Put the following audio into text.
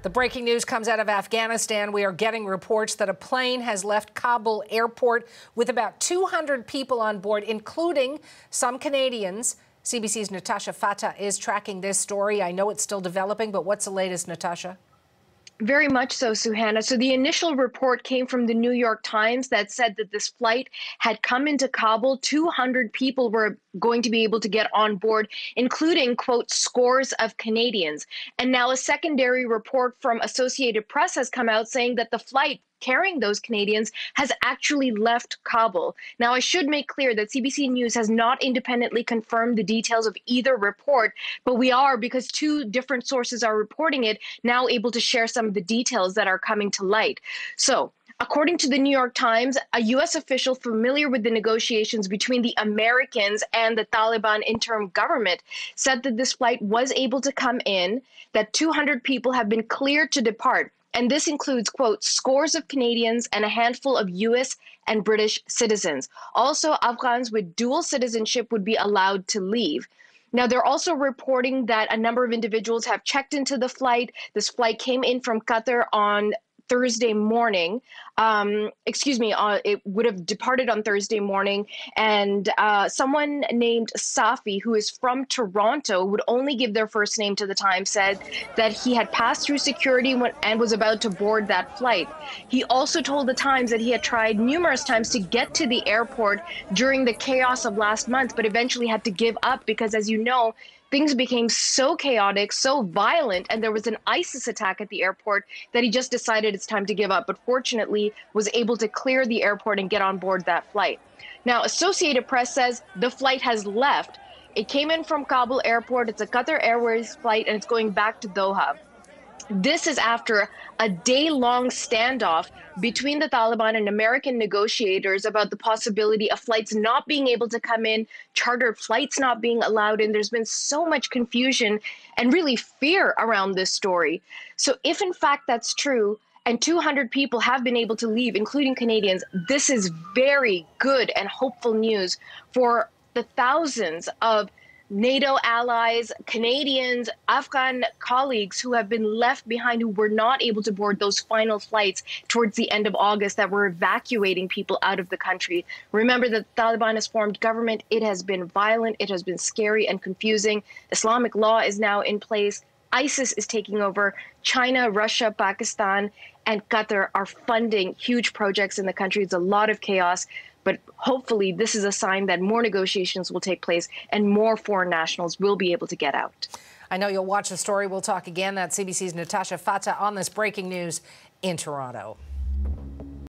The breaking news comes out of Afghanistan. We are getting reports that a plane has left Kabul airport with about 200 people on board, including some Canadians. CBC's Natasha Fatah is tracking this story. I know it's still developing, but what's the latest, Natasha? Very much so, Suhana. So the initial report came from the New York Times that said that this flight had come into Kabul. 200 people were going to be able to get on board, including, quote, scores of Canadians. And now a secondary report from Associated Press has come out saying that the flight carrying those Canadians has actually left Kabul. Now, I should make clear that CBC News has not independently confirmed the details of either report, but we are, because two different sources are reporting it, now able to share some of the details that are coming to light. So, according to the New York Times, a U.S. official familiar with the negotiations between the Americans and the Taliban interim government said that this flight was able to come in, that 200 people have been cleared to depart. And this includes, quote, scores of Canadians and a handful of U.S. and British citizens. Also, Afghans with dual citizenship would be allowed to leave. Now, they're also reporting that a number of individuals have checked into the flight. This flight came in from Qatar on Thursday morning. It would have departed on Thursday morning. And someone named Safi, who is from Toronto, would only give their first name to the Times, said that he had passed through security and was about to board that flight. He also told the Times that he had tried numerous times to get to the airport during the chaos of last month, but eventually had to give up because, as you know, things became so chaotic, so violent, and there was an ISIS attack at the airport that he just decided it's time to give up, but fortunately was able to clear the airport and get on board that flight. Now, Associated Press says the flight has left. It came in from Kabul airport. It's a Qatar Airways flight, and it's going back to Doha. This is after a day-long standoff between the Taliban and American negotiators about the possibility of flights not being able to come in, chartered flights not being allowed in. There's been so much confusion and really fear around this story. So if in fact that's true, and 200 people have been able to leave, including Canadians, this is very good and hopeful news for the thousands of NATO allies, Canadians, Afghan colleagues who have been left behind, who were not able to board those final flights towards the end of August that were evacuating people out of the country. Remember that the Taliban has formed government. It has been violent. It has been scary and confusing. Islamic law is now in place. ISIS is taking over. China, Russia, Pakistan, and Qatar are funding huge projects in the country. It's a lot of chaos. But hopefully this is a sign that more negotiations will take place and more foreign nationals will be able to get out. I know you'll watch the story. We'll talk again. That's CBC's Natasha Fatah on this breaking news in Toronto.